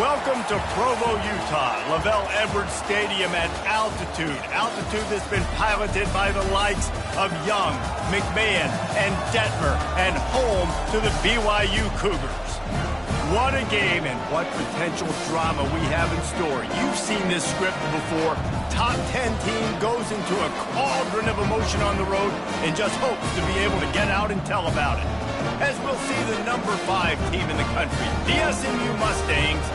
Welcome to Provo, Utah, Lavelle Edwards Stadium at altitude. Altitude that's been piloted by the likes of Young, McMahon, and Detmer, and home to the BYU Cougars. What a game and what potential drama we have in store. You've seen this script before. Top 10 team goes into a cauldron of emotion on the road and just hopes to be able to get out and tell about it. As we'll see the number 5 team in the country, the Smu Mustangs,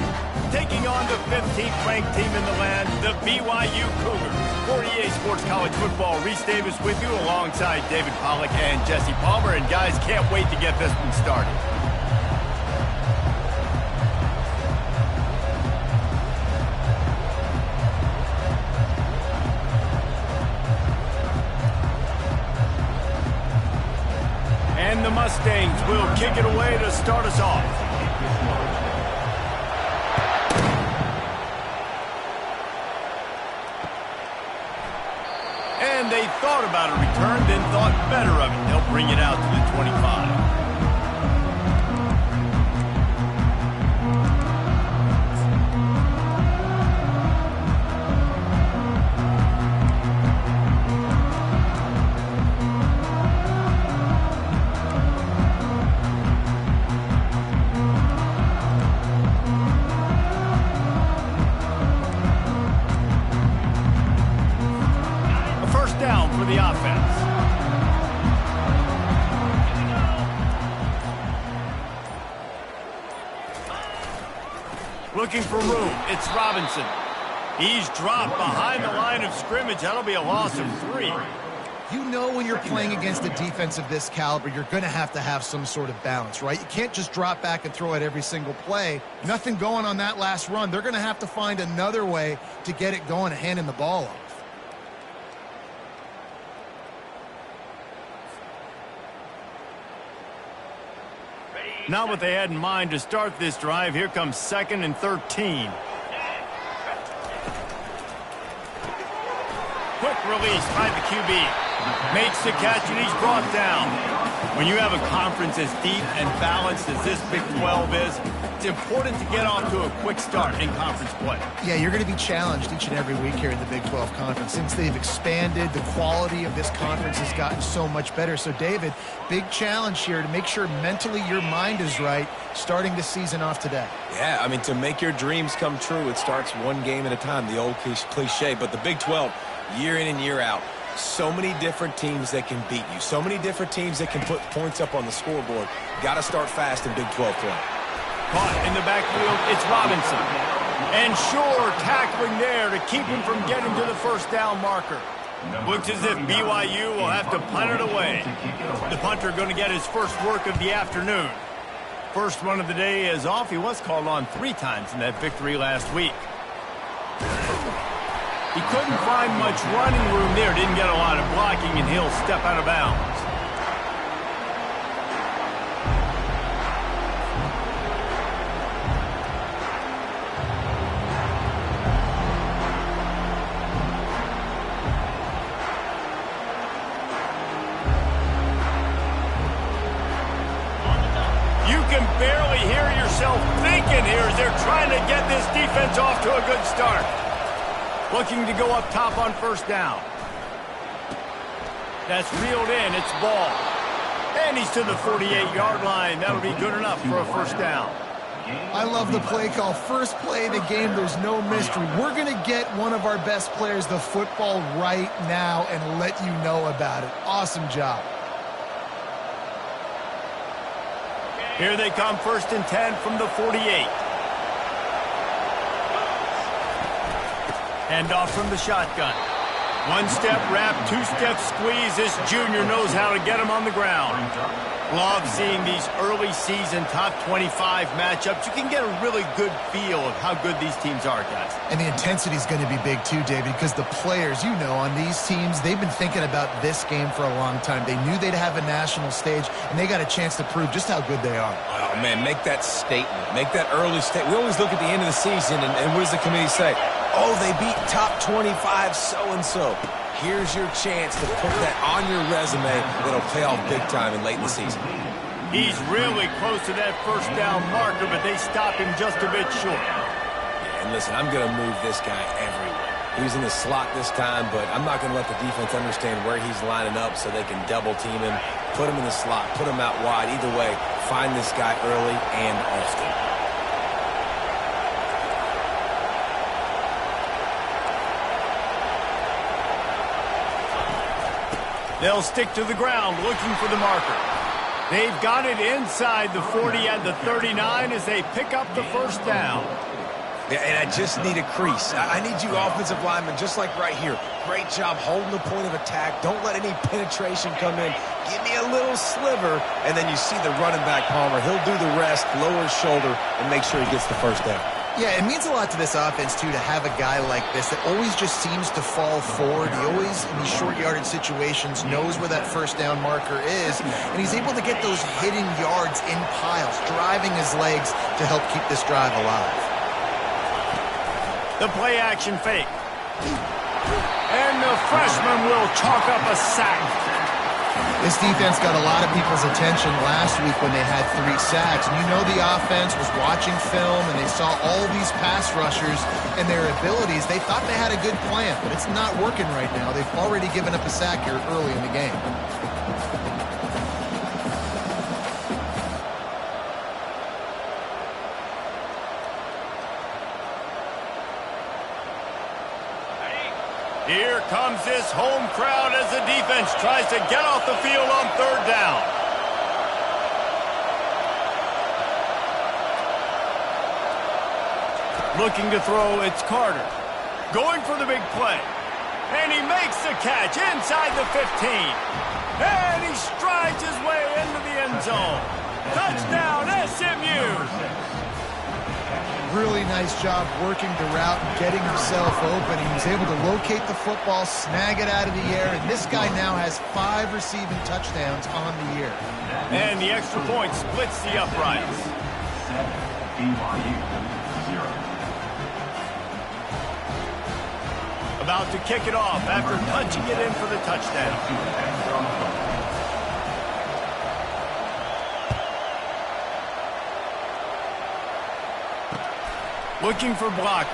taking on the 15th ranked team in the land, the BYU Cougars. For EA Sports College Football, Reese Davis with you alongside David Pollack and Jesse Palmer. And guys, can't wait to get this one started. And the Mustangs will kick it away to start us off. And they thought about a return, then thought better of it. They'll bring it out to the 25. Down for the offense. Looking for room. It's Robinson. He's dropped behind the line of scrimmage. That'll be a loss of 3. You know when you're playing against a defense of this caliber, you're going to have some sort of balance, right? You can't just drop back and throw it every single play. Nothing going on that last run. They're going to have to find another way to get it going and handing the ball off. Not what they had in mind to start this drive. Here comes 2nd and 13. Quick release by the QB. Makes the catch and he's brought down. When you have a conference as deep and balanced as this Big 12 is, it's important to get off to a quick start in conference play. Yeah, you're going to be challenged each and every week here in the Big 12 Conference. Since they've expanded, the quality of this conference has gotten so much better. So, David, big challenge here to make sure mentally your mind is right starting the season off today. Yeah, I mean, to make your dreams come true, it starts one game at a time, the old cliche. But the Big 12, year in and year out, so many different teams that can beat you, so many different teams that can put points up on the scoreboard. Got to start fast in Big 12 play. Caught in the backfield, it's Robinson. And Shore tackling there to keep him from getting to the first down marker. Looks as if BYU will have to punt it away. The punter going to get his first work of the afternoon. First one of the day is off. He was called on 3 times in that victory last week. He couldn't find much running room there. Didn't get a lot of blocking, and he'll step out of bounds. You can barely hear yourself thinking here as they're trying to get this defense off to a good start. Looking to go up top on first down. That's reeled in. It's ball. And he's to the 48-yard line. That'll be good enough for a first down. I love the play call. First play of the game, there's no mystery. We're going to get one of our best players the football right now and let you know about it. Awesome job. Here they come, 1st and 10 from the 48. Hand off from the shotgun. 1-step wrap, 2-step squeeze. This junior knows how to get him on the ground. Love seeing these early season top 25 matchups. You can get a really good feel of how good these teams are, guys. And the intensity is going to be big too, David, because the players, you know, on these teams, they've been thinking about this game for a long time. They knew they'd have a national stage, and they got a chance to prove just how good they are. Oh, man, make that statement. Make that early statement. We always look at the end of the season, and what does the committee say? Oh, they beat top 25 so-and-so. Here's your chance to put that on your resume that'll pay off big time and late in the season. He's really close to that first down marker, but they stop him just a bit short. And listen, I'm going to move this guy everywhere. He was in the slot this time, but I'm not going to let the defense understand where he's lining up so they can double team him, put him in the slot, put him out wide. Either way, find this guy early and often. They'll stick to the ground looking for the marker. They've got it inside the 40 and the 39 as they pick up the first down. Yeah, and I just need a crease. I need you offensive linemen, just like right here. Great job holding the point of attack. Don't let any penetration come in. Give me a little sliver, and then you see the running back, Palmer. He'll do the rest, lower his shoulder, and make sure he gets the first down. Yeah, it means a lot to this offense, too, to have a guy like this that always just seems to fall forward. He always, in these short yardage situations, knows where that first down marker is, and he's able to get those hidden yards in piles, driving his legs to help keep this drive alive. The play action fake. And the freshman will chalk up a sack. This defense got a lot of people's attention last week when they had 3 sacks. And you know the offense was watching film and they saw all these pass rushers and their abilities. They thought they had a good plan, but it's not working right now. They've already given up a sack here early in the game. Here comes this home crowd as the defense tries to get off the field on third down. Looking to throw, it's Carter. Going for the big play. And he makes the catch inside the 15. And he strides his way into the end zone. Touchdown, SMU! Really nice job working the route and getting himself open. He was able to locate the football, snag it out of the air, and this guy now has 5 receiving touchdowns on the year. And the extra point splits the uprights. About to kick it off after punching it in for the touchdown. Looking for blockers.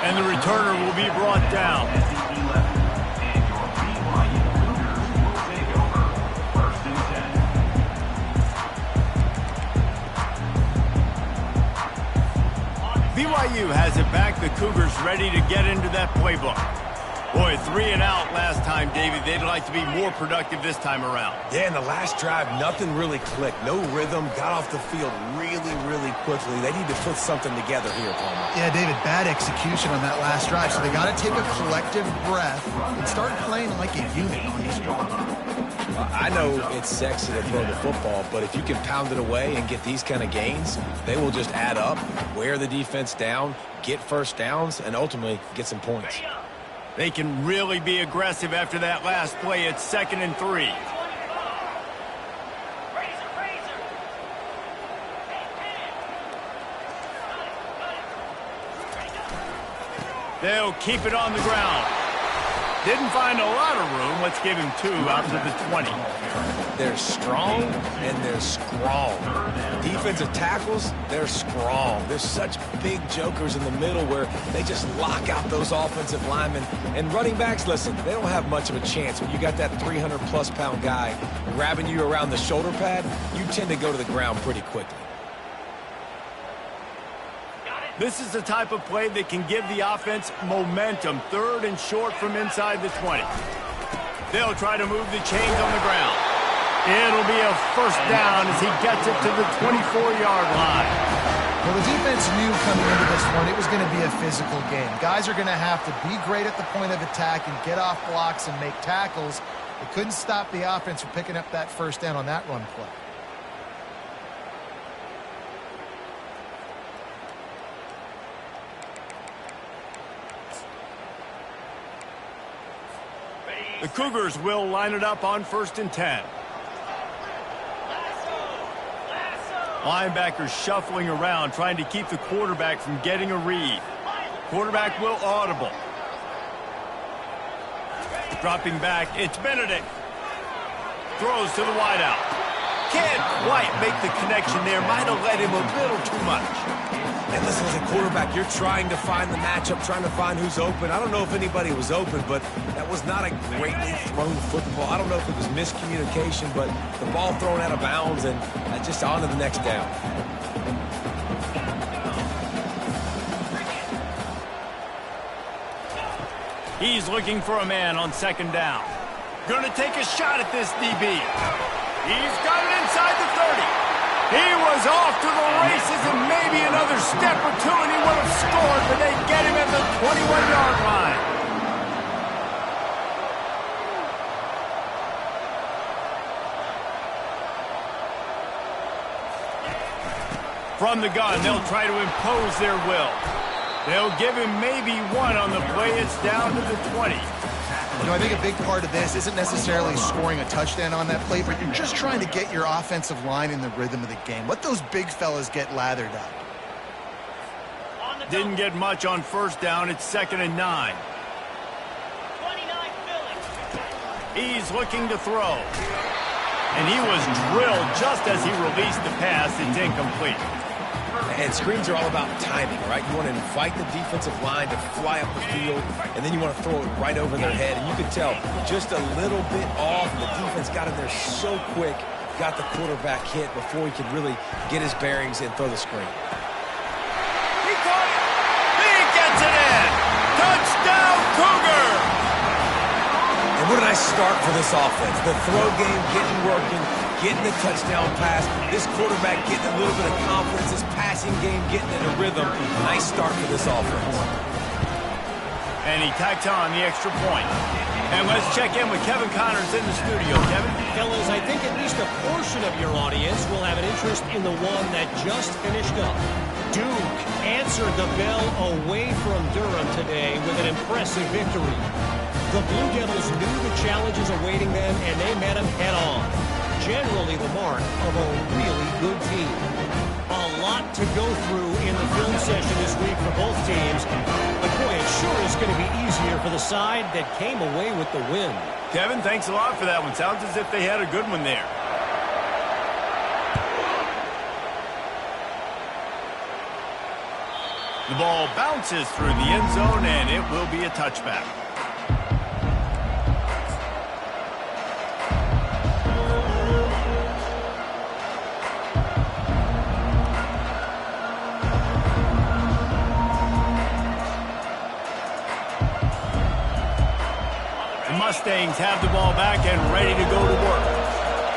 And the returner will be brought down. BYU has it back. The Cougars ready to get into that playbook. Boy, 3 and out last time, David. They'd like to be more productive this time around. Yeah, in the last drive, nothing really clicked. No rhythm, got off the field really, really quickly. They need to put something together here, Palmer. Yeah, David, bad execution on that last drive, so they got to take a collective breath and start playing like a unit on this drive. I know it's sexy to throw the football, but if you can pound it away and get these kind of gains, they will just add up, wear the defense down, get first downs, and ultimately get some points. They can really be aggressive after that last play. It's 2nd and 3. They'll keep it on the ground. Didn't find a lot of room. Let's give him 2 out to the 20. They're strong and they're strong. Defensive tackles, they're strong. There's such big jokers in the middle where they just lock out those offensive linemen. And running backs, listen, they don't have much of a chance. When you got that 300-plus pound guy grabbing you around the shoulder pad, you tend to go to the ground pretty quickly. This is the type of play that can give the offense momentum. 3rd and short from inside the 20. They'll try to move the chains on the ground. It'll be a first down as he gets it to the 24-yard line. Well, the defense knew coming into this one it was going to be a physical game. Guys are going to have to be great at the point of attack and get off blocks and make tackles. They couldn't stop the offense from picking up that first down on that run play. The Cougars will line it up on 1st and 10. Linebackers shuffling around, trying to keep the quarterback from getting a read. Quarterback will audible. Dropping back, it's Benedict. Throws to the wideout. Can't quite make the connection there. Might have let him a little too much. And listen, as a quarterback, you're trying to find the matchup, trying to find who's open. I don't know if anybody was open, but that was not a greatly thrown football. I don't know if it was miscommunication, but the ball thrown out of bounds and just on to the next down. He's looking for a man on second down. Gonna take a shot at this DB. He's got it inside the 30. He was off to the races and maybe another step or two and he would have scored, but they get him at the 21-yard line. From the gun, they'll try to impose their will. They'll give him maybe one on the play. It's down to the 20. You know, I think a big part of this isn't necessarily scoring a touchdown on that play, but you're just trying to get your offensive line in the rhythm of the game. Let those big fellas get lathered up. Didn't get much on first down. It's 2nd and 9. He's looking to throw. And he was drilled just as he released the pass. It's incomplete. And screens are all about timing, right? You want to invite the defensive line to fly up the field, and then you want to throw it right over their head. And you can tell just a little bit off. The defense got in there so quick, got the quarterback hit before he could really get his bearings and throw the screen. He caught it. He gets it in. Touchdown, Cougar. And what a nice start for this offense. The throw game getting working, getting the touchdown pass. This quarterback getting a little bit of confidence. This passing game getting in a rhythm. Nice start for this offense. And he tacked on the extra point. And let's check in with Kevin Connors in the studio. Kevin? Fellas, I think at least a portion of your audience will have an interest in the one that just finished up. Duke answered the bell away from Durham today with an impressive victory. The Blue Devils knew the challenges awaiting them, and they met them head-on. Generally the mark of a really good team. A lot to go through in the film session this week for both teams. But boy, it sure is going to be easier for the side that came away with the win. Kevin, thanks a lot for that one. Sounds as if they had a good one there. The ball bounces through the end zone, and it will be a touchback. Mustangs have the ball back and ready to go to work.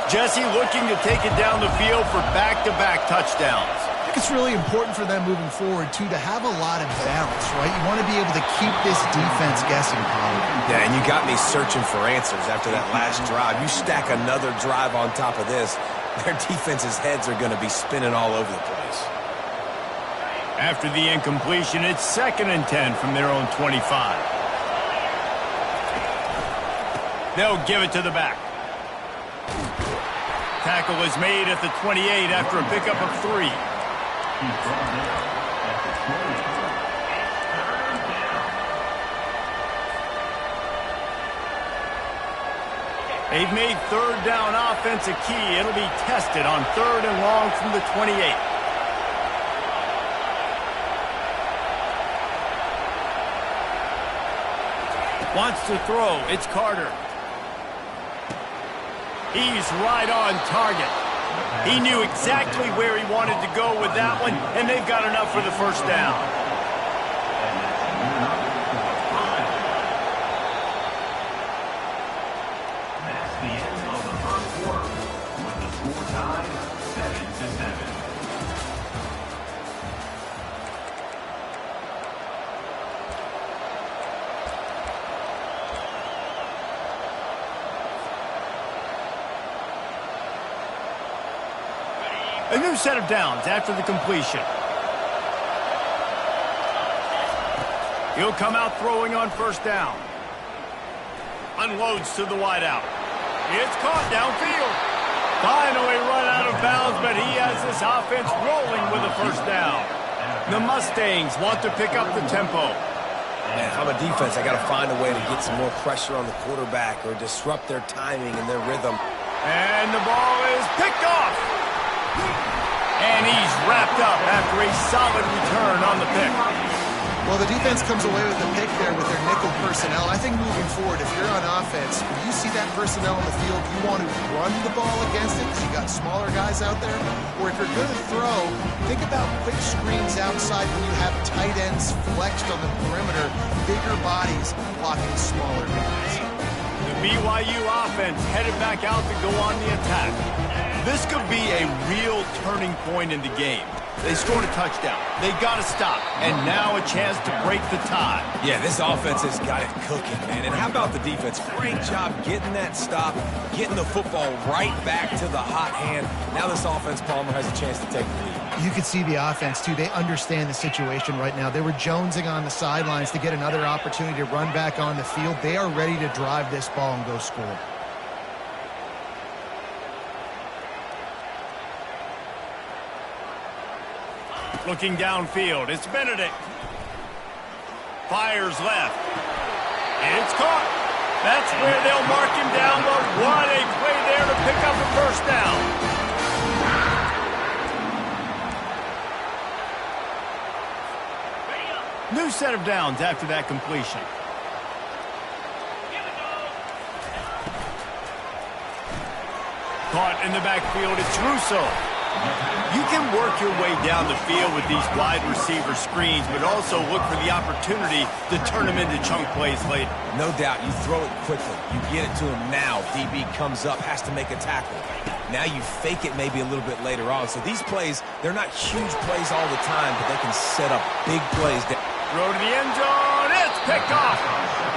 Jesse looking to take it down the field for back-to-back touchdowns. I think it's really important for them moving forward, too, to have a lot of balance, right? You want to be able to keep this defense guessing, Colin. Yeah, and you got me searching for answers after that last drive. You stack another drive on top of this, their defense's heads are going to be spinning all over the place. After the incompletion, it's 2nd and 10 from their own 25. They'll give it to the back. Tackle is made at the 28 after a pickup of 3. They've made 3rd down offense a key. It'll be tested on 3rd and long from the 28. Wants to throw. It's Carter. He's right on target. He knew exactly where he wanted to go with that one, and they've got enough for the first down. That's the end of the first quarter, with the score tied 7-7. A new set of downs after the completion. He'll come out throwing on first down. Unloads to the wideout. It's caught downfield. Finally run out of bounds, but he has this offense rolling with a first down. The Mustangs want to pick up the tempo. Man, if I'm a defense, I got to find a way to get some more pressure on the quarterback or disrupt their timing and their rhythm. And the ball is picked off. And he's wrapped up after a solid return on the pick. Well, the defense comes away with the pick there with their nickel personnel. I think moving forward, if you're on offense, when you see that personnel on the field, you want to run the ball against it because you got smaller guys out there. Or if you're going to throw, think about quick screens outside when you have tight ends flexed on the perimeter, bigger bodies blocking smaller guys. The BYU offense headed back out to go on the attack. This could be a real turning point in the game. They scored a touchdown. They got to stop. And now a chance to break the tie. Yeah, this offense has got it cooking, man. And how about the defense? Great job getting that stop, getting the football right back to the hot hand. Now this offense, Palmer, has a chance to take the lead. You could see the offense, too. They understand the situation right now. They were jonesing on the sidelines to get another opportunity to run back on the field. They are ready to drive this ball and go score. Looking downfield, it's Benedict. Fires left. It's caught. That's where they'll mark him down, but what a play there to pick up a first down. New set of downs after that completion. Caught in the backfield, it's Russo. You can work your way down the field with these wide receiver screens, but also look for the opportunity to turn them into chunk plays later. No doubt, you throw it quickly. You get it to him now. DB comes up, has to make a tackle. Now you fake it maybe a little bit later on. So these plays, they're not huge plays all the time, but they can set up big plays. Throw to the end zone. It's picked off.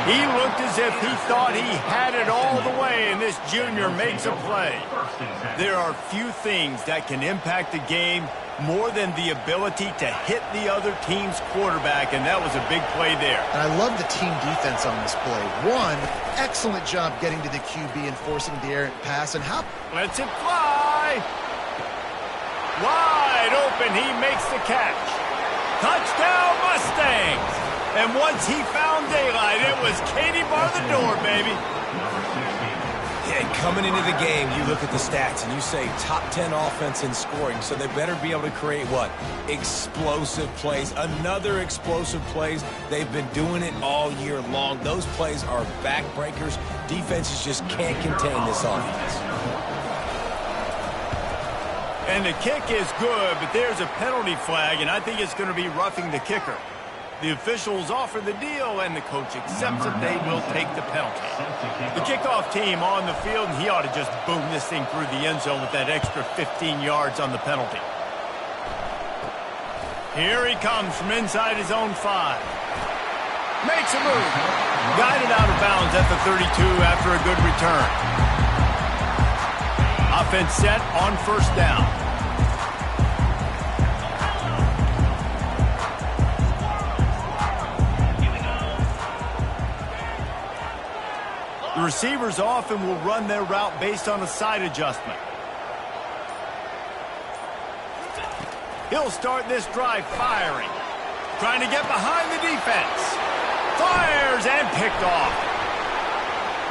He looked as if he thought he had it all the way, and this junior makes a play. There are few things that can impact the game more than the ability to hit the other team's quarterback, and that was a big play there. And I love the team defense on this play. One, excellent job getting to the QB and forcing the errant pass. And how... Lets it fly. Wide open, he makes the catch. Touchdown, Mustangs! And once he found daylight, it was Katie bar the door, baby. Yeah, coming into the game, you look at the stats and you say top 10 offense in scoring, so they better be able to create what? Explosive plays. Another explosive plays. They've been doing it all year long. Those plays are backbreakers. Defenses just can't contain this offense. And the kick is good, but there's a penalty flag, and I think it's going to be roughing the kicker. The officials offer the deal, and the coach accepts it. They will take the penalty. The kickoff team on the field, and he ought to just boom this thing through the end zone with that extra 15 yards on the penalty. Here he comes from inside his own 5. Makes a move. Guided out of bounds at the 32 after a good return. Offense set on first down. The receivers often will run their route based on a side adjustment. He'll start this drive firing. Trying to get behind the defense. Fires and picked off.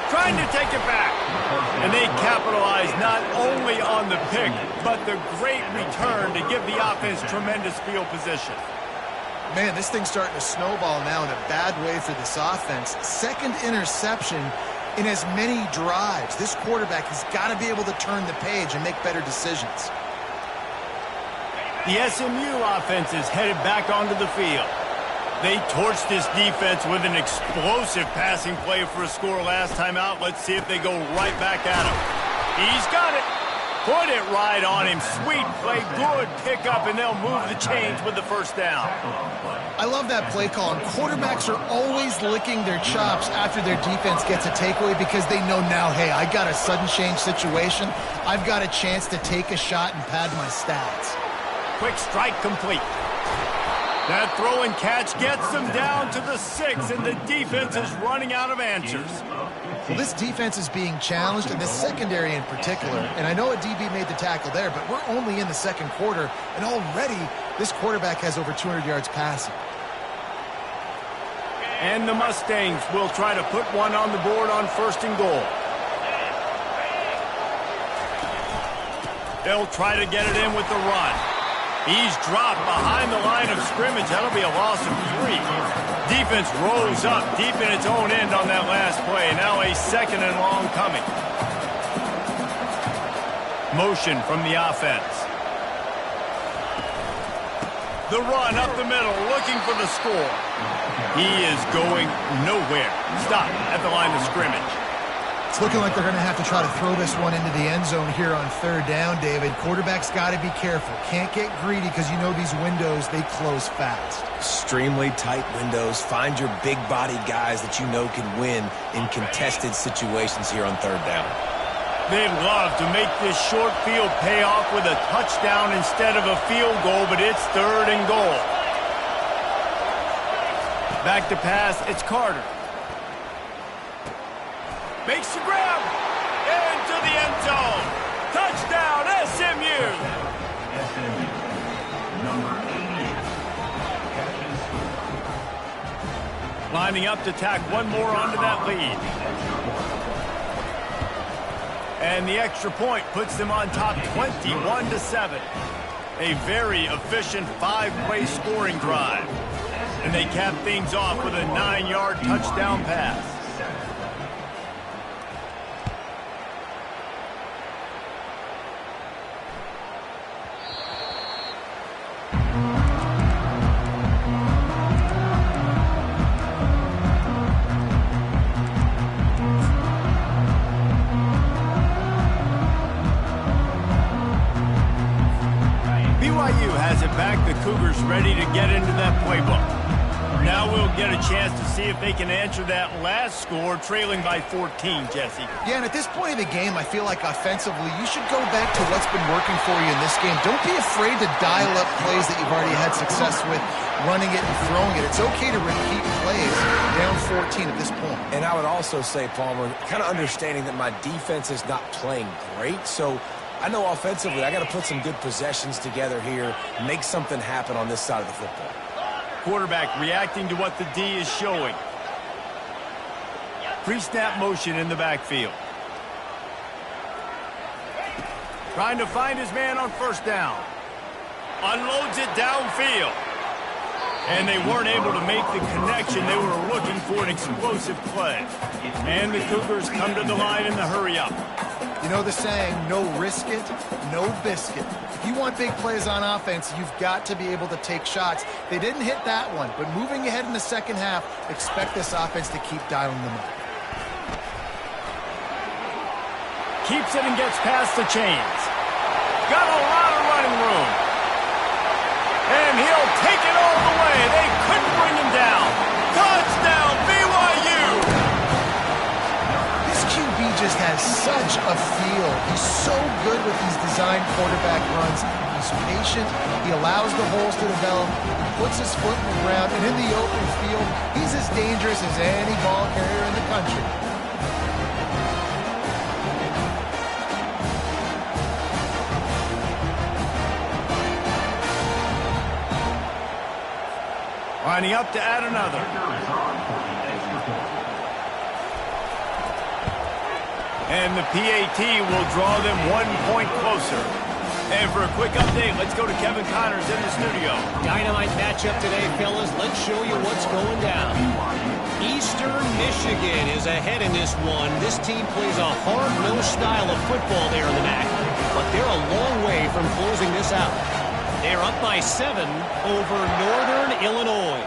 Trying to take it back. And they capitalize not only on the pick, but the great return to give the offense tremendous field position. Man, this thing's starting to snowball now in a bad way for this offense. Second interception in as many drives. This quarterback has got to be able to turn the page and make better decisions. The SMU offense is headed back onto the field. They torched this defense with an explosive passing play for a score last time out. Let's see if they go right back at him. He's got it. Put it right on him. Sweet play, good pickup, and they'll move the chains with the first down. I love that play call, and quarterbacks are always licking their chops after their defense gets a takeaway because they know now, hey, I got a sudden change situation. I've got a chance to take a shot and pad my stats. Quick strike complete. That throw and catch gets them down to the 6, and the defense is running out of answers. Well, this defense is being challenged, and the secondary in particular. And I know a DB made the tackle there, but we're only in the second quarter, and already this quarterback has over 200 yards passing. And the Mustangs will try to put one on the board on first and goal. They'll try to get it in with the run. He's dropped behind the line of scrimmage. That'll be a loss of 3. Defense rolls up deep in its own end on that last play. Now a 2nd and long coming. Motion from the offense. The run up the middle, looking for the score. He is going nowhere. Stop at the line of scrimmage. It's looking like they're going to have to try to throw this one into the end zone here on 3rd down, David. Quarterback's got to be careful. Can't get greedy because you know these windows, they close fast. Extremely tight windows. Find your big-bodied guys that you know can win in contested situations here on 3rd down. They'd love to make this short field pay off with a touchdown instead of a field goal, but it's 3rd and goal. Back to pass, it's Carter. Makes the grab into the end zone. Touchdown, SMU. SMU, number 88, catches. Lining up to tack one more onto that lead. And the extra point puts them on top 21-7. A very efficient 5-play scoring drive. And they cap things off with a 9-yard touchdown pass. BYU has it back. The Cougars ready to get into that playbook. Now we'll get a chance to see if they can answer that last score, trailing by 14, Jesse. Yeah, and at this point of the game, I feel like offensively, you should go back to what's been working for you in this game. Don't be afraid to dial up plays that you've already had success with, running it and throwing it. It's okay to repeat plays down 14 at this point. And I would also say, Palmer, kind of understanding that my defense is not playing great, so I know offensively I got to put some good possessions together here, make something happen on this side of the football. Quarterback reacting to what the D is showing. Pre-snap motion in the backfield. Trying to find his man on 1st down. Unloads it downfield. And they weren't able to make the connection. They were looking for an explosive play. And the Cougars come to the line in the hurry-up. You know the saying, no risk it, no biscuit. If you want big plays on offense, you've got to be able to take shots. They didn't hit that one, but moving ahead in the 2nd half, expect this offense to keep dialing them up. Keeps it and gets past the chains. Got a lot of running room. And he'll take it all the way. They couldn't bring him down. Touchdown, BYU! QB just has such a feel. He's so good with these design quarterback runs. He's patient. He allows the holes to develop. He puts his foot in the ground. And in the open field, he's as dangerous as any ball carrier in the country. Lining up to add another. And the PAT will draw them 1 point closer. And for a quick update, let's go to Kevin Connors in the studio. Dynamite matchup today, fellas. Let's show you what's going down. Eastern Michigan is ahead in this one. This team plays a hard-nosed style of football there in the MAC, but they're a long way from closing this out. They're up by 7 over Northern Illinois.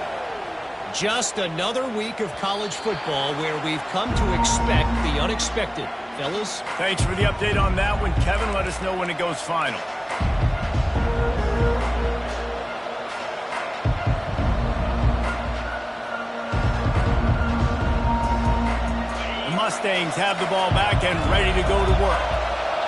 Just another week of college football where we've come to expect the unexpected. Fellas? Thanks for the update on that one, Kevin. Let us know when it goes final. The Mustangs have the ball back and ready to go to work.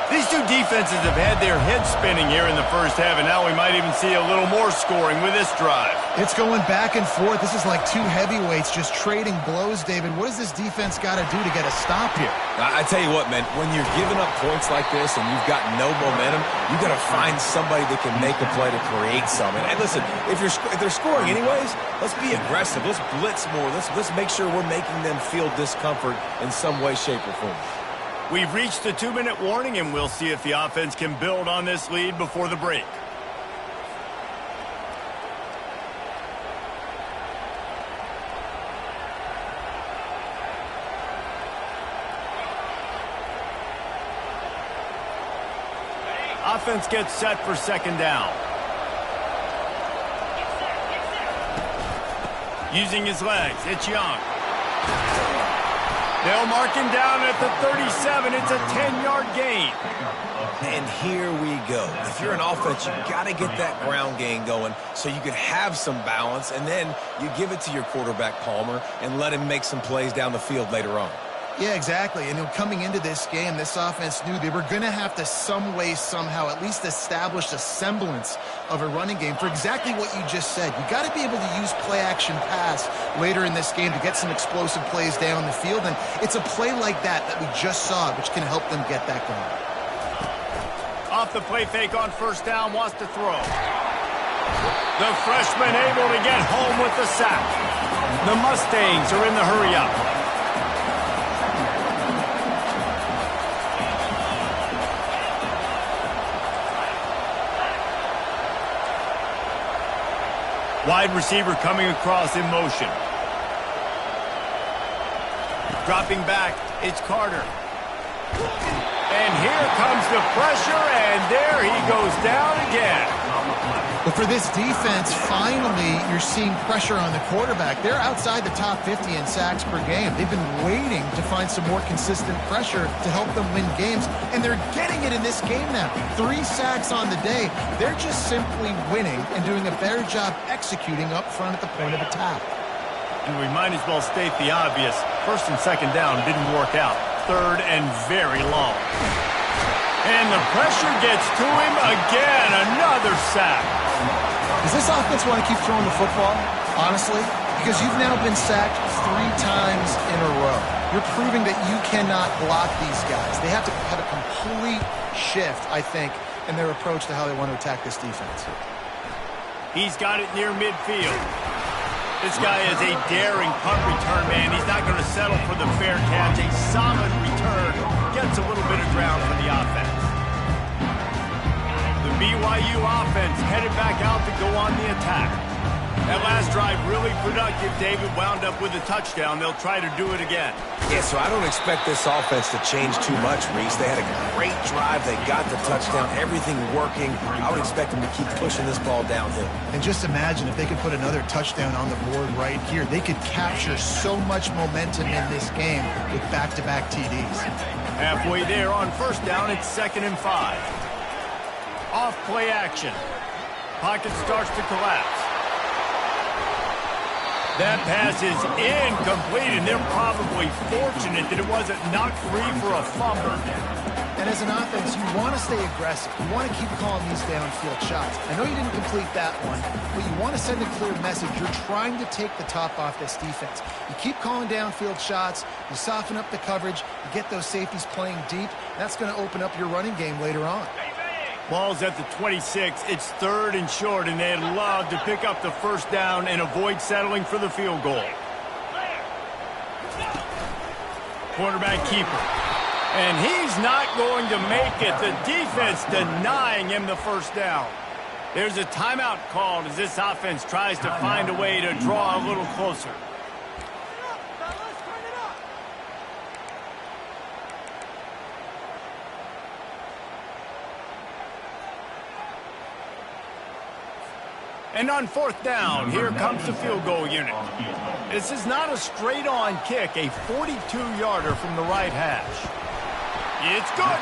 These two defenses have had their heads spinning here in the 1st half, and now we might even see a little more scoring with this drive. It's going back and forth. This is like two heavyweights just trading blows, David. What does this defense got to do to get a stop here? I tell you what, man, when you're giving up points like this and you've got no momentum, you got to find somebody that can make a play to create something. And listen, if they're scoring anyways, let's be aggressive. Let's blitz more. Let's make sure we're making them feel discomfort in some way, shape, or form. We've reached the 2-minute warning, and we'll see if the offense can build on this lead before the break. Offense gets set for second down. Using his legs, it's Young. They'll mark him down at the 37. It's a 10-yard gain. And here we go. If you're an offense, you got to get that ground game going so you can have some balance, and then you give it to your quarterback, Palmer, and let him make some plays down the field later on. Yeah, exactly. And coming into this game, this offense knew they were going to have to some way, somehow, at least establish a semblance of a running game for exactly what you just said. You got to be able to use play-action pass later in this game to get some explosive plays down the field. And it's a play like that we just saw, which can help them get that going. Off the play fake on first down, wants to throw. The freshman able to get home with the sack. The Mustangs are in the hurry-up. Wide receiver coming across in motion. Dropping back, it's Carter. And here comes the pressure, and there he goes down again. But for this defense, finally, you're seeing pressure on the quarterback. They're outside the top 50 in sacks per game. They've been waiting to find some more consistent pressure to help them win games, and they're getting it in this game now. 3 sacks on the day. They're just simply winning and doing a better job executing up front at the point of attack. And we might as well state the obvious. First and second down didn't work out. Third and very long. And the pressure gets to him again. Another sack. Does this offense want to keep throwing the football, honestly? Because you've now been sacked 3 times in a row. You're proving that you cannot block these guys. They have to have a complete shift, I think, in their approach to how they want to attack this defense. He's got it near midfield. This guy is a daring punt return man. He's not going to settle for the fair catch. A solid return gets a little bit of ground for the offense. The BYU offense headed back out to go on the attack. That last drive really productive. David wound up with a touchdown. They'll try to do it again. Yeah, so I don't expect this offense to change too much, Reese. They had a great drive. They got the touchdown. Everything working. I would expect them to keep pushing this ball downhill. And just imagine if they could put another touchdown on the board right here. They could capture so much momentum in this game with back-to-back TDs. Halfway there on first down, it's 2nd and 5. Off play action. Pocket starts to collapse. That pass is incomplete, and they're probably fortunate that it wasn't knocked free for a fumble. And as an offense, you want to stay aggressive. You want to keep calling these downfield shots. I know you didn't complete that one, but you want to send a clear message. You're trying to take the top off this defense. You keep calling downfield shots. You soften up the coverage. You get those safeties playing deep. That's going to open up your running game later on. Ball's at the 26. It's 3rd and short, and they'd love to pick up the first down and avoid settling for the field goal. Quarterback keeper. And he's not going to make it. The defense denying him the first down. There's a timeout called as this offense tries to find a way to draw a little closer. And on 4th down, here comes the field goal unit. This is not a straight-on kick, a 42-yarder from the right hash. It's good.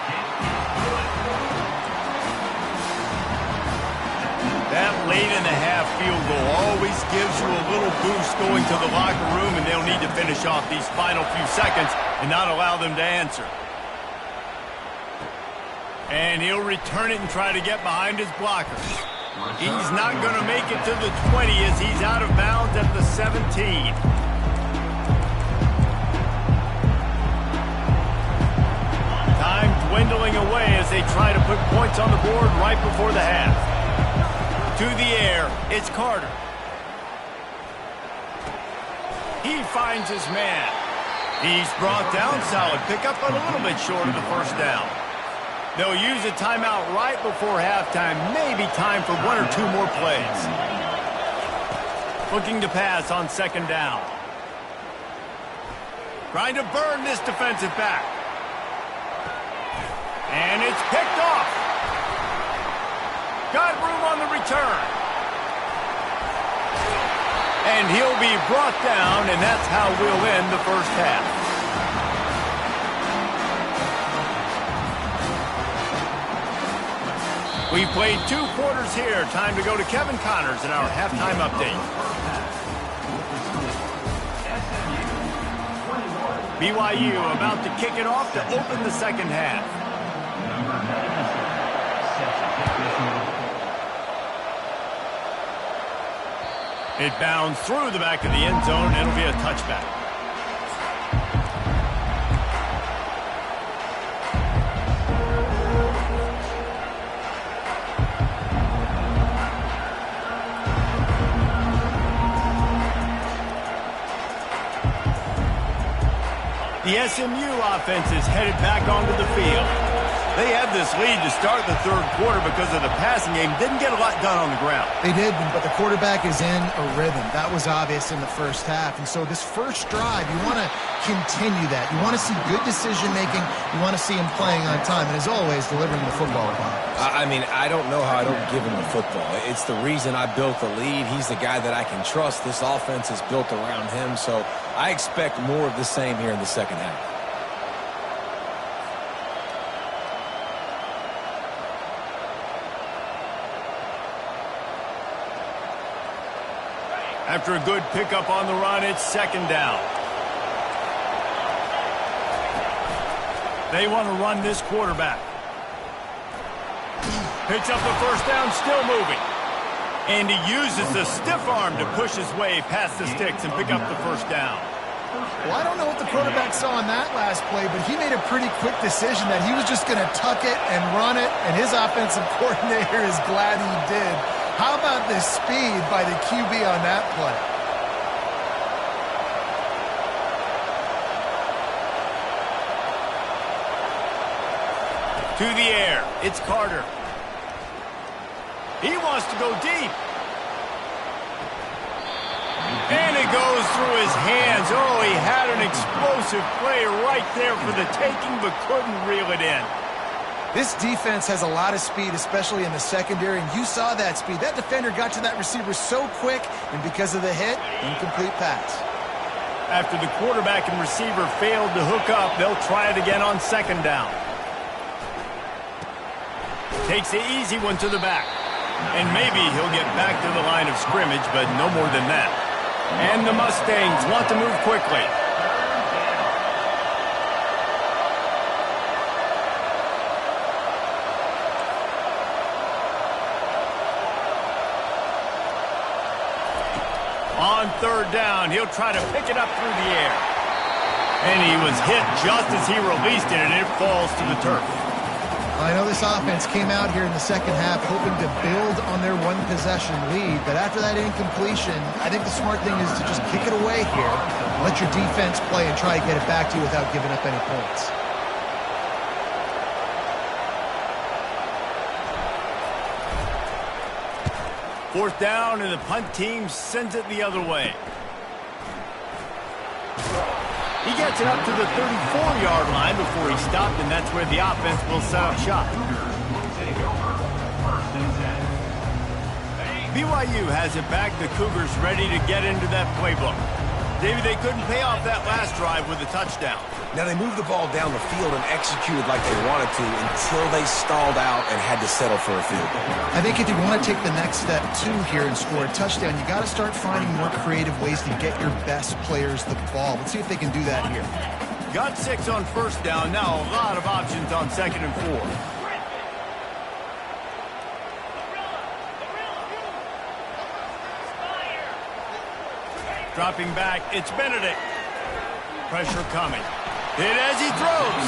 That late-in-the-half field goal always gives you a little boost going to the locker room, and they'll need to finish off these final few seconds and not allow them to answer. And he'll return it and try to get behind his blockers. He's not going to make it to the 20 as he's out of bounds at the 17. Time dwindling away as they try to put points on the board right before the half. To the air, it's Carter. He finds his man. He's brought down solid. Pick up a little bit short of the first down. They'll use a timeout right before halftime. Maybe time for 1 or 2 more plays. Looking to pass on 2nd down. Trying to burn this defensive back. And it's picked off. Got room on the return. And he'll be brought down, and that's how we'll end the first half. We played 2 quarters here. Time to go to Kevin Connors in our halftime update. BYU about to kick it off to open the second half. It bounds through the back of the end zone. It'll be a touchback. The SMU offense is headed back onto the field. They had this lead to start the third quarter because of the passing game. Didn't get a lot done on the ground. They did, but the quarterback is in a rhythm. That was obvious in the first half. And so this first drive, you want to continue that. You want to see good decision-making. You want to see him playing on time. And as always, delivering the football. I mean, I don't know how I don't give him the football. It's the reason I built the lead. He's the guy that I can trust. This offense is built around him. So I expect more of the same here in the second half. After a good pickup on the run, it's second down. They want to run this quarterback. Picks up the first down, still moving. And he uses the stiff arm to push his way past the sticks and pick up the first down. Well, I don't know what the quarterback saw in that last play, but he made a pretty quick decision that he was just going to tuck it and run it, and his offensive coordinator is glad he did. How about the speed by the QB on that play? To the air, it's Carter. He wants to go deep. And it goes through his hands. Oh, he had an explosive play right there for the taking, but couldn't reel it in. This defense has a lot of speed, especially in the secondary, and you saw that speed. That defender got to that receiver so quick, and because of the hit, incomplete pass. After the quarterback and receiver failed to hook up, they'll try it again on second down. Takes the easy one to the back. And maybe he'll get back to the line of scrimmage, but no more than that. And the Mustangs want to move quickly. On third down, he'll try to pick it up through the air. And he was hit just as he released it, and it falls to the turf. I know this offense came out here in the second half hoping to build on their one-possession lead, but after that incompletion, I think the smart thing is to just kick it away here, let your defense play and try to get it back to you without giving up any points. Fourth down, and the punt team sends it the other way. He gets it up to the 34-yard line before he stopped, and that's where the offense will set up shop. BYU has it back. The Cougars ready to get into that playbook. David, they couldn't pay off that last drive with a touchdown. Now, they moved the ball down the field and executed like they wanted to until they stalled out and had to settle for a field goal. I think if you want to take the next step, too, here and score a touchdown, you got to start finding more creative ways to get your best players the ball. Let's see if they can do that here. Got 6 on first down. Now a lot of options on second and 4. Dropping back, it's Benedict. Pressure coming. Hit as he throws.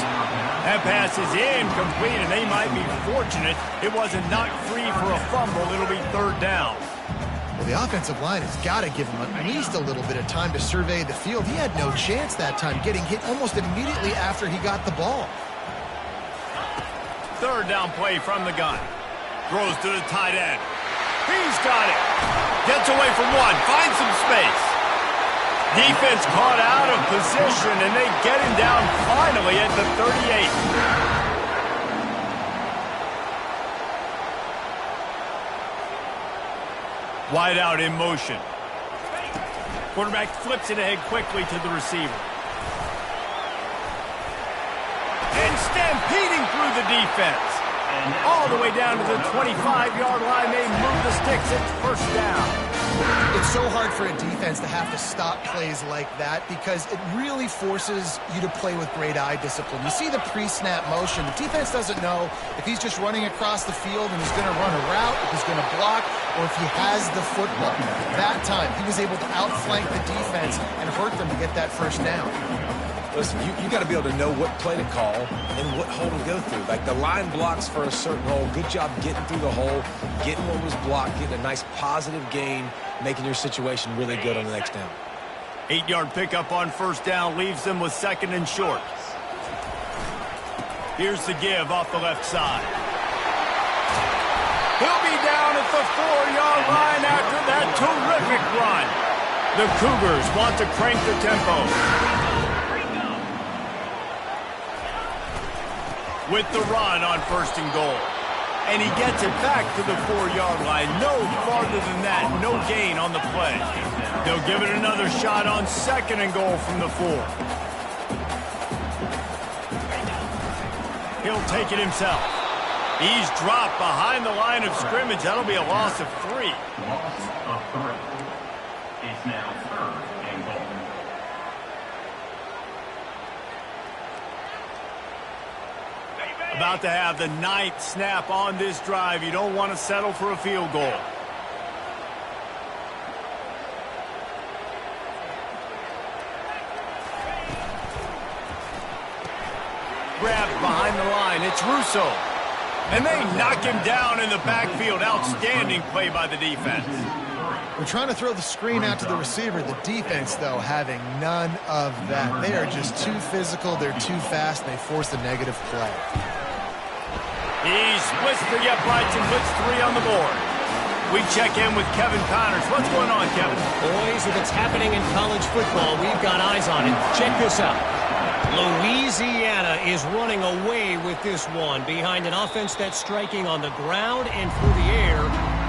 That pass is incomplete, and they might be fortunate it wasn't knocked free for a fumble. It'll be third down. Well, the offensive line has got to give him at least a little bit of time to survey the field. He had no chance that time, getting hit almost immediately after he got the ball. Third down play from the gun. Throws to the tight end. He's got it. Gets away from one. Finds some space. Defense caught out of position, and they get him down finally at the 38. Wide out in motion. Quarterback flips it ahead quickly to the receiver. And stampeding through the defense. All the way down to the 25-yard line. They move the sticks. It's first down. It's so hard for a defense to have to stop plays like that because it really forces you to play with great eye discipline. You see the pre-snap motion. The defense doesn't know if he's just running across the field and he's going to run a route, if he's going to block, or if he has the football. That time, he was able to outflank the defense and hurt them to get that first down. Listen, you got to be able to know what play to call and what hole to go through. Like the line blocks for a certain hole. Good job getting through the hole, getting what was blocked, getting a nice positive gain, making your situation really good on the next down. 8-yard pickup on first down leaves them with second and short. Here's the give off the left side. He'll be down at the 4-yard line after that terrific run. The Cougars want to crank the tempo. With the run on first and goal. And he gets it back to the 4-yard line. No farther than that. No gain on the play. They'll give it another shot on second and goal from the 4. He'll take it himself. He's dropped behind the line of scrimmage. That'll be a loss of 3. Loss of 3. It's now third and goal. About to have the 9th snap on this drive. You don't want to settle for a field goal. Grabbed behind the line. It's Russo. And they knock him down in the backfield. Outstanding play by the defense. We're trying to throw the screen out to the receiver. The defense, though, having none of that. They are just too physical. They're too fast. They force the negative play. He splits the uprights and puts 3 on the board. We check in with Kevin Connors. What's going on, Kevin? Boys, if it's happening in college football, we've got eyes on it. Check this out. Louisiana is running away with this one behind an offense that's striking on the ground and through the air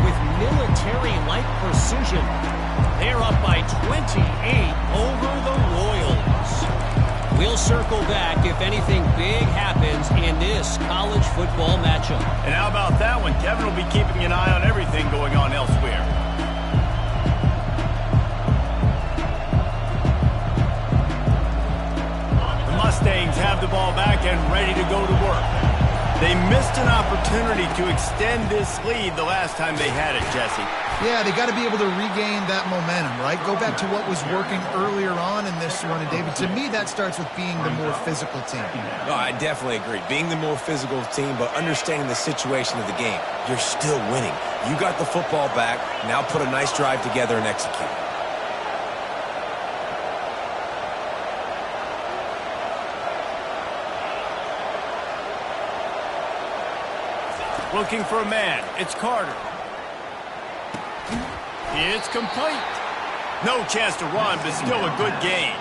with military-like precision. They're up by 28 over the Royals. We'll circle back if anything big happens in this college football matchup. And how about that one? Kevin will be keeping an eye on everything going on elsewhere. The Mustangs have the ball back and ready to go to work. They missed an opportunity to extend this lead the last time they had it, Jesse. Yeah, they got to be able to regain that momentum, right? Go back to what was working earlier on in this run. And, David, to me, that starts with being the more physical team. No, I definitely agree. Being the more physical team, but understanding the situation of the game. You're still winning. You got the football back. Now put a nice drive together and execute. Looking for a man. It's Carter. It's complete. No chance to run, but still a good gain.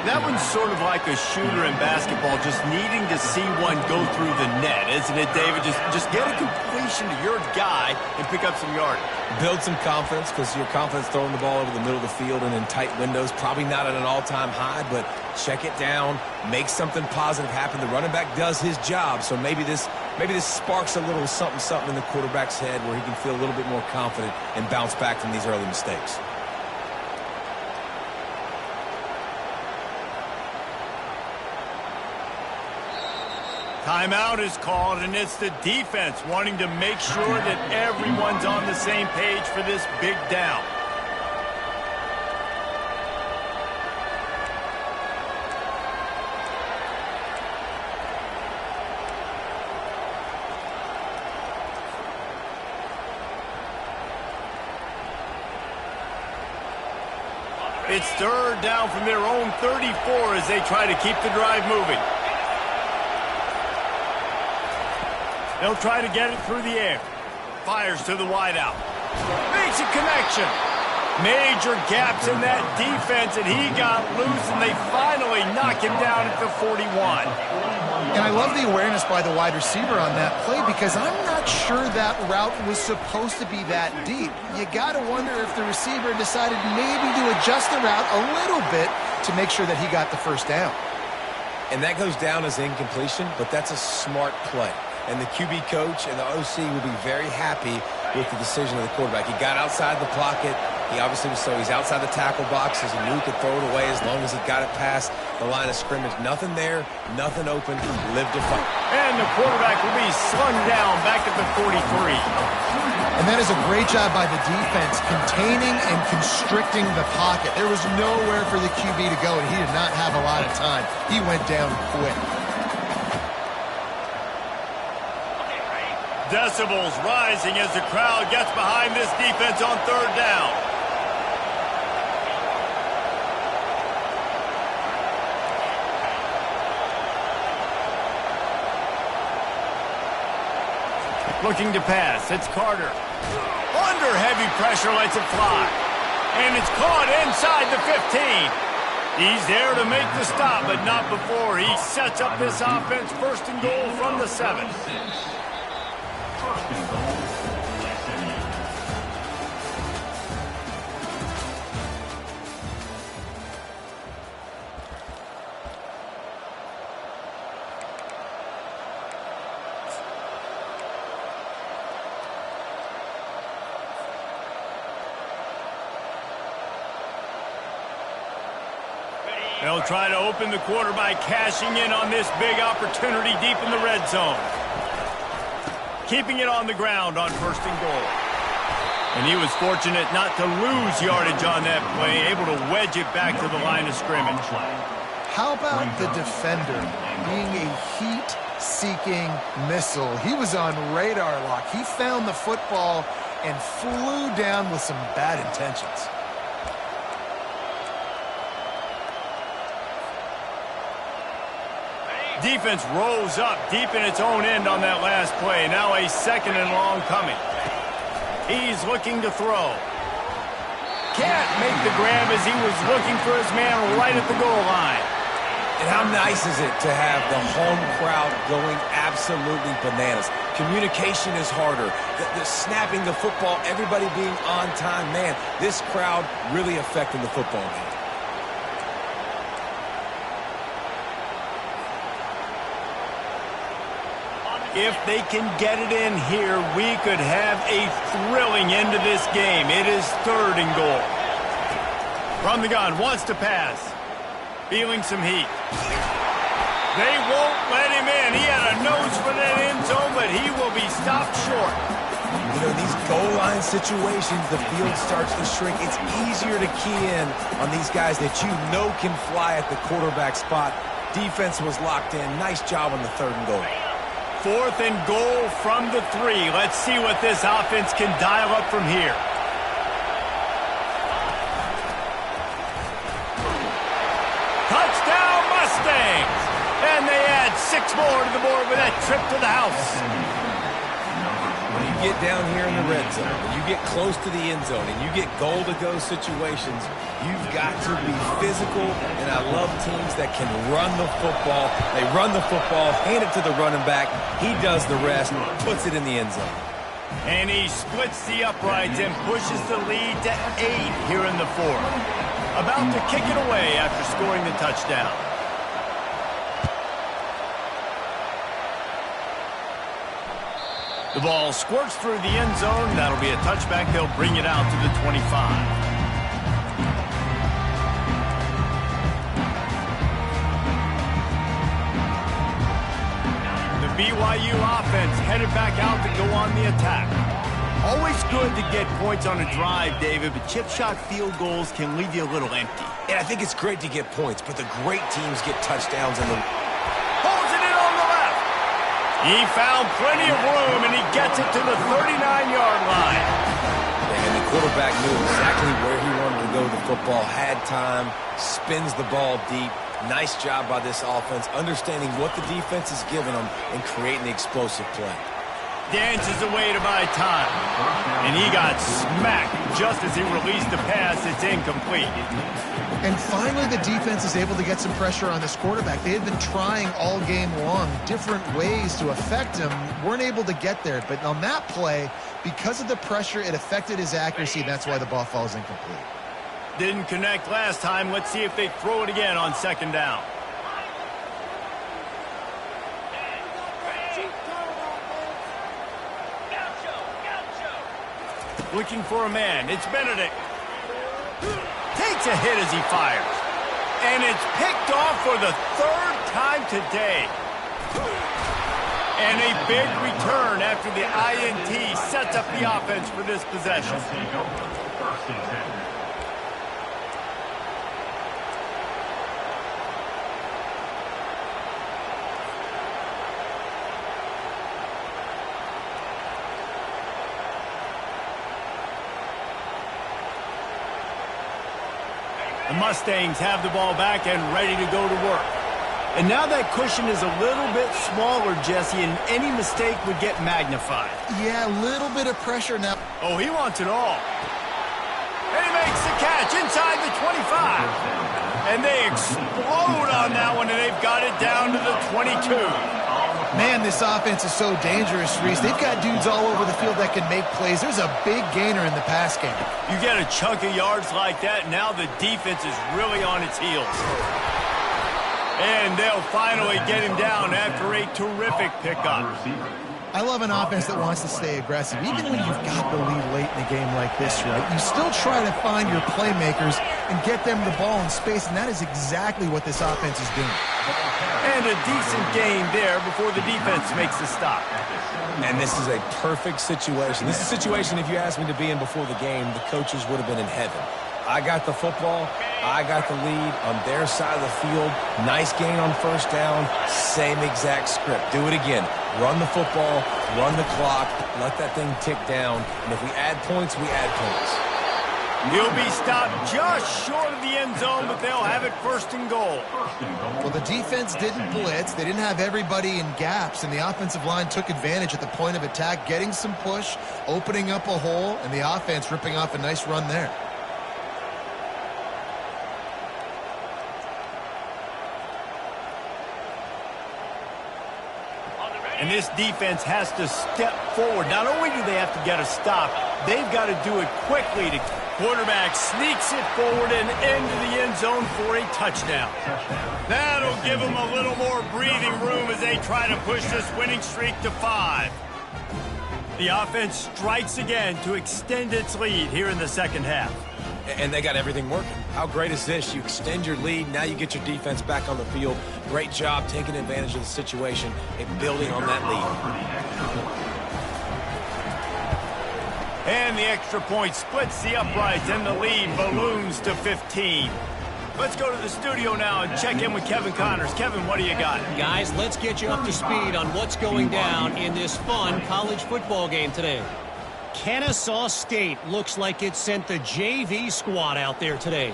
That one's sort of like a shooter in basketball, just needing to see one go through the net, isn't it, David? Just get a completion to your guy and pick up some yardage. Build some confidence, because your confidence throwing the ball over the middle of the field and in tight windows, probably not at an all-time high, but check it down, make something positive happen. The running back does his job, so maybe this sparks a little something in the quarterback's head where he can feel a little bit more confident and bounce back from these early mistakes. Timeout is called, and it's the defense wanting to make sure that everyone's on the same page for this big down. It's third down from their own 34 as they try to keep the drive moving. They'll try to get it through the air. Fires to the wideout. Makes a connection. Major gaps in that defense, and he got loose, and they finally knock him down at the 41. And I love the awareness by the wide receiver on that play because I'm not sure that route was supposed to be that deep. You got to wonder if the receiver decided maybe to adjust the route a little bit to make sure that he got the first down. And that goes down as incompletion, but that's a smart play. And the QB coach and the OC will be very happy with the decision of the quarterback. He got outside the pocket. He obviously was he's outside the tackle box, as he knew he could throw it away as long as he got it past the line of scrimmage. Nothing there, nothing open, live to fight. And the quarterback will be slung down back at the 43. And that is a great job by the defense, containing and constricting the pocket. There was nowhere for the QB to go, and he did not have a lot of time. He went down quick. Decibels rising as the crowd gets behind this defense on third down. Looking to pass. It's Carter. Under heavy pressure, lets it fly. And it's caught inside the 15. He's there to make the stop, but not before he sets up this offense. First and goal from the 7. First and goal. They'll try to open the quarter by cashing in on this big opportunity deep in the red zone. Keeping it on the ground on first and goal. And he was fortunate not to lose yardage on that play, able to wedge it back to the line of scrimmage. How about the defender being a heat-seeking missile? He was on radar lock. He found the football and flew down with some bad intentions. Defense rose up deep in its own end on that last play. Now a second and long coming. He's looking to throw. Can't make the grab as he was looking for his man right at the goal line. And how nice is it to have the home crowd going absolutely bananas? Communication is harder. The snapping the football, everybody being on time. Man, this crowd really affecting the football game. If they can get it in here, we could have a thrilling end to this game. It is third and goal. From the gun, wants to pass. Feeling some heat. They won't let him in. He had a nose for that end zone, but he will be stopped short. You know, these goal line situations, the field starts to shrink. It's easier to key in on these guys that you know can fly at the quarterback spot. Defense was locked in. Nice job on the third and goal. Fourth and goal from the 3. Let's see what this offense can dial up from here. Touchdown Mustangs! And they add 6 more to the board with that trip to the house. When you get down here in the red zone, when you get close to the end zone, and you get goal-to-go situations, you've got to be physical, and I love teams that can run the football. They run the football, hand it to the running back. He does the rest, puts it in the end zone. And he splits the uprights and pushes the lead to 8 here in the 4th. About to kick it away after scoring the touchdown. The ball squirts through the end zone. That'll be a touchback. They'll bring it out to the 25. BYU offense headed back out to go on the attack. Always good to get points on a drive, David, but chip shot field goals can leave you a little empty. And I think it's great to get points, but the great teams get touchdowns in the... Pulls it in on the left. He found plenty of room, and he gets it to the 39-yard line. And the quarterback knew exactly where he wanted to go with the football, had time, spins the ball deep. Nice job by this offense, understanding what the defense is giving them and creating the explosive play. dances away to buy time. And he got smacked just as he released the pass. It's incomplete. And finally, the defense is able to get some pressure on this quarterback. They had been trying all game long different ways to affect him. Weren't able to get there. But on that play, because of the pressure, it affected his accuracy. That's why the ball falls incomplete. Didn't connect last time. Let's see if they throw it again on second down. Looking for a man. It's Benedict. Takes a hit as he fires. And it's picked off for the third time today. And a big return after the INT sets up the offense for this possession. First and 10. The Mustangs have the ball back and ready to go to work. And now that cushion is a little bit smaller, Jesse, and any mistake would get magnified. Yeah, a little bit of pressure now. Oh, he wants it all. And he makes the catch inside the 25. And they explode on that one, and they've got it down to the 22. Man, this offense is so dangerous, Reese. They've got dudes all over the field that can make plays. There's a big gainer in the pass game. You get a chunk of yards like that, now the defense is really on its heels. And they'll finally get him down after a terrific pickup. I love an offense that wants to stay aggressive. Even when you've got the lead late in a game like this, right, you still try to find your playmakers and get them the ball in space, and that is exactly what this offense is doing. And a decent gain there before the defense makes the stop. And this is a perfect situation. This is a situation, if you asked me to be in before the game, the coaches would have been in heaven. I got the football. I got the lead on their side of the field. Nice gain on first down. Same exact script. Do it again. Run the football, run the clock, let that thing tick down. And if we add points, we add points. He'll be stopped just short of the end zone, but they'll have it first and goal. Well, the defense didn't blitz. They didn't have everybody in gaps, and the offensive line took advantage at the point of attack, getting some push, opening up a hole, and the offense ripping off a nice run there. And this defense has to step forward. Not only do they have to get a stop, they've got to do it quickly. The quarterback sneaks it forward and into the end zone for a touchdown. That'll give them a little more breathing room as they try to push this winning streak to 5. The offense strikes again to extend its lead here in the second half. And they got everything working. How great is this? You extend your lead. Now you get your defense back on the field. Great job taking advantage of the situation and building on that lead. And the extra point splits the uprights, and the lead balloons to 15. Let's go to the studio now and check in with Kevin Connors. Kevin, what do you got? Guys, let's get you up to speed on what's going down in this fun college football game today. Kennesaw State looks like it sent the JV squad out there today.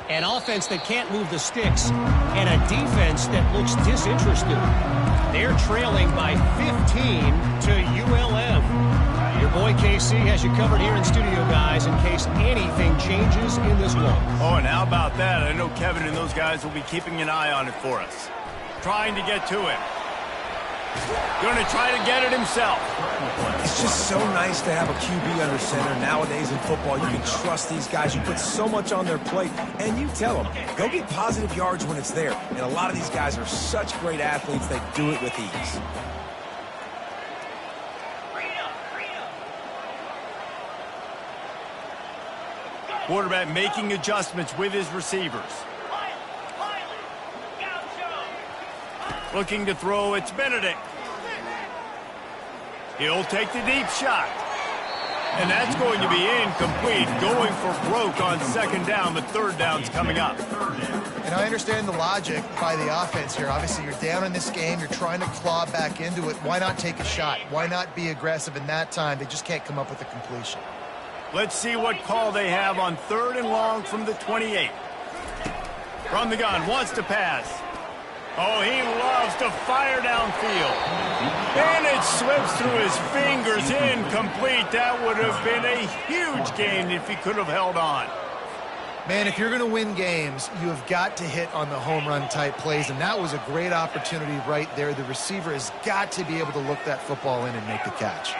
An offense that can't move the sticks and a defense that looks disinterested. They're trailing by 15 to ULM. Your boy KC has you covered here in studio, guys, in case anything changes in this one. Oh, and how about that? I know Kevin and those guys will be keeping an eye on it for us. Trying to get to it. Going to try to get it himself. It's just so nice to have a QB under center. Nowadays in football, you can trust these guys. You put so much on their plate, and you tell them, go get positive yards when it's there. And a lot of these guys are such great athletes, they do it with ease. Quarterback making adjustments with his receivers. Looking to throw, it's Benedict. He'll take the deep shot. And that's going to be incomplete. Going for broke on second down. The third down's coming up. And I understand the logic by the offense here. Obviously, you're down in this game. You're trying to claw back into it. Why not take a shot? Why not be aggressive in that time? They just can't come up with a completion. Let's see what call they have on third and long from the 28. From the gun, wants to pass. Oh, he loves to fire downfield. And it slips through his fingers, incomplete. That would have been a huge gain if he could have held on. Man, if you're going to win games, you have got to hit on the home run type plays, and that was a great opportunity right there. The receiver has got to be able to look that football in and make the catch.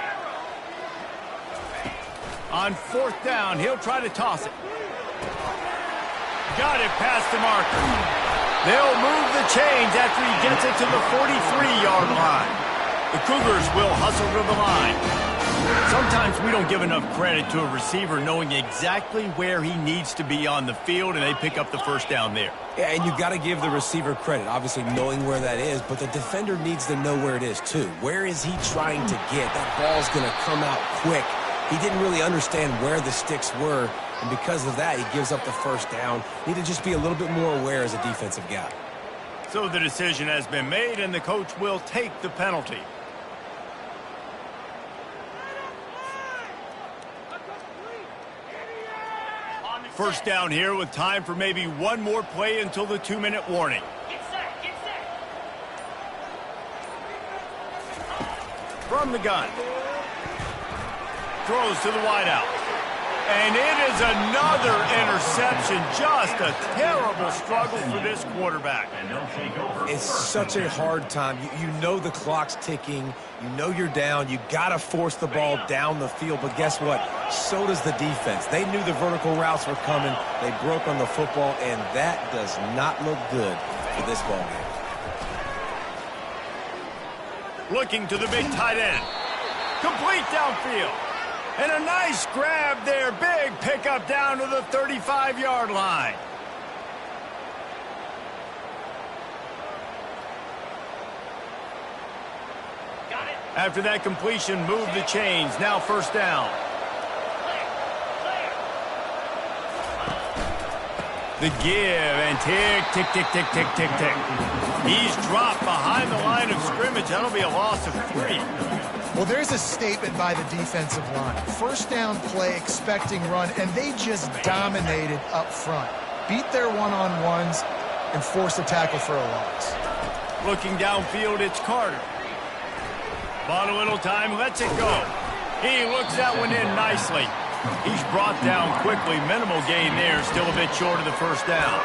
On 4th down, he'll try to toss it. Got it past the marker. They'll move the chains after he gets it to the 43-yard line. The Cougars will hustle to the line. Sometimes we don't give enough credit to a receiver knowing exactly where he needs to be on the field, and they pick up the first down there. Yeah, and you got to give the receiver credit, obviously knowing where that is, but the defender needs to know where it is too. Where is he trying to get? That ball's going to come out quick. He didn't really understand where the sticks were, and because of that, he gives up the first down. Need to just be a little bit more aware as a defensive guy. So the decision has been made, and the coach will take the penalty. First down here with time for maybe one more play until the 2-minute warning. From the gun. Throws to the wideout. And it is another interception. Just a terrible struggle for this quarterback. It's such a hard time. You know the clock's ticking. You know you're down. You got to force the ball down the field. But guess what? So does the defense. They knew the vertical routes were coming. They broke on the football, and that does not look good for this ball game. Looking to the big tight end. Complete downfield. And a nice grab there. Big pickup down to the 35-yard line. After that completion, move the chains. Now first down. The give and tick, tick, tick, tick, tick, tick, tick. He's dropped behind the line of scrimmage. That'll be a loss of 3. Well, there's a statement by the defensive line. First down play, expecting run, and they just dominated up front. Beat their one-on-ones and forced a tackle for a loss. Looking downfield, it's Carter. Bought a little time, lets it go. He looks that one in nicely. He's brought down quickly. Minimal gain there, still a bit short of the first down.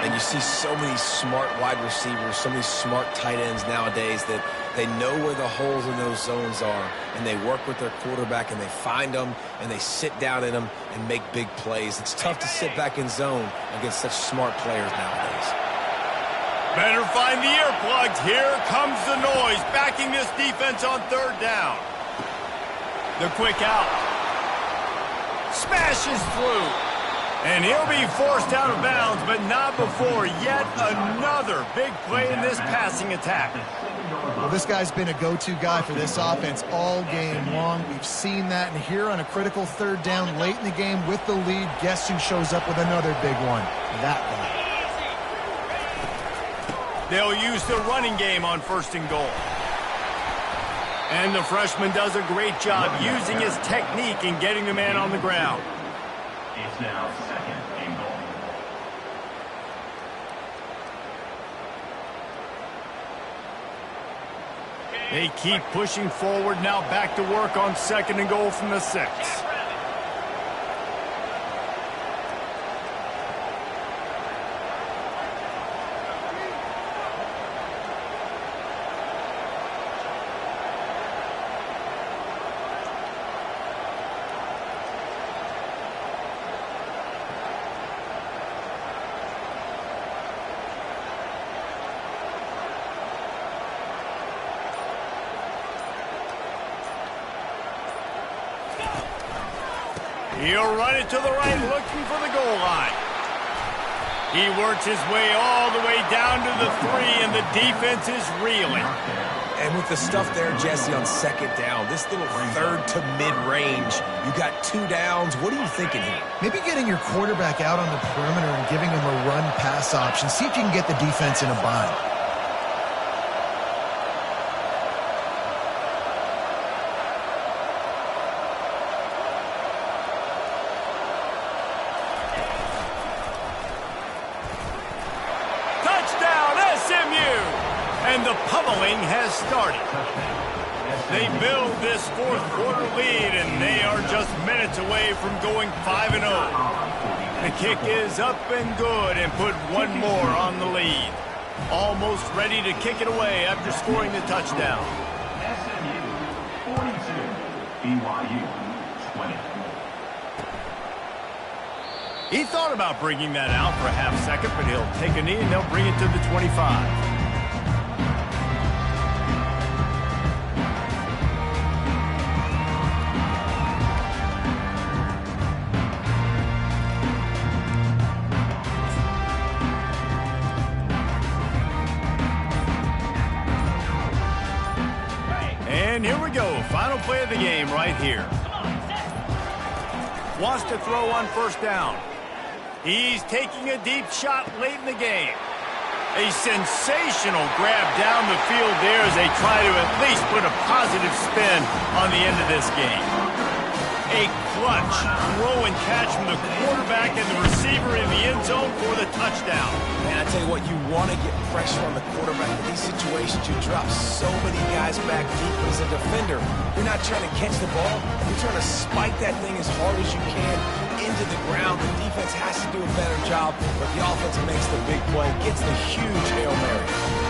And you see so many smart wide receivers, so many smart tight ends nowadays that they know where the holes in those zones are, and they work with their quarterback, and they find them, and they sit down in them and make big plays. It's tough to sit back in zone against such smart players nowadays. Better find the earplugs. Here comes the noise, backing this defense on third down. The quick out. Smashes through. And he'll be forced out of bounds, but not before yet another big play in this passing attack. Well, this guy's been a go-to guy for this offense all game long. We've seen that, and here on a critical third down late in the game with the lead, guess who shows up with another big one? That guy. They'll use the running game on first and goal. And the freshman does a great job using his technique and getting the man on the ground. It's now second and goal. They keep pushing forward, now back to work on second and goal from the 6. He'll run it to the right, looking for the goal line. He works his way all the way down to the 3, and the defense is reeling. And with the stuff there, Jesse, on second down, this little third to mid-range, you got 2 downs. What are you thinking here? Maybe getting your quarterback out on the perimeter and giving him a run-pass option. See if you can get the defense in a bind. Touchdown, SMU! And the pummeling has started. They build this fourth quarter lead, and they are just minutes away from going 5-0. The kick is up and good and put one more on the lead. Almost ready to kick it away after scoring the touchdown. SMU 42, BYU 20. He thought about bringing that out for a half second, but he'll take a knee and they'll bring it to the 25. And here we go, final play of the game right here. Wants to throw on first down. He's taking a deep shot late in the game. A sensational grab down the field there as they try to at least put a positive spin on the end of this game. A clutch throw and catch from the quarterback and the receiver in the end zone for the touchdown. Man, I tell you what, you want to get pressure on the quarterback. In these situations, you drop so many guys back deep as a defender. You're not trying to catch the ball. You're trying to spike that thing as hard as you can into the ground. The defense has to do a better job, but the offense makes the big play, gets the huge Hail Mary.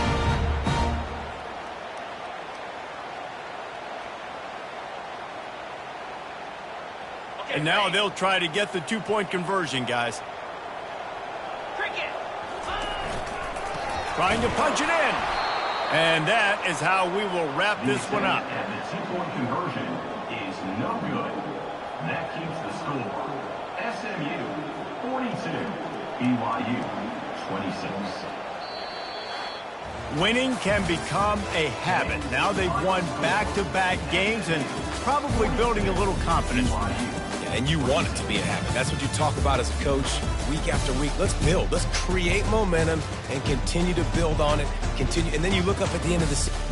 And now they'll try to get the two-point conversion, guys. Trying to punch it in. And that is how we will wrap this one up. And the two-point conversion is no good. That keeps the score. SMU 42, BYU 26. Winning can become a habit. Now they've won back-to-back games and probably building a little confidence. And you want it to be a habit. That's what you talk about as a coach week after week. Let's build. Let's create momentum and continue to build on it. Continue, and then you look up at the end of the season.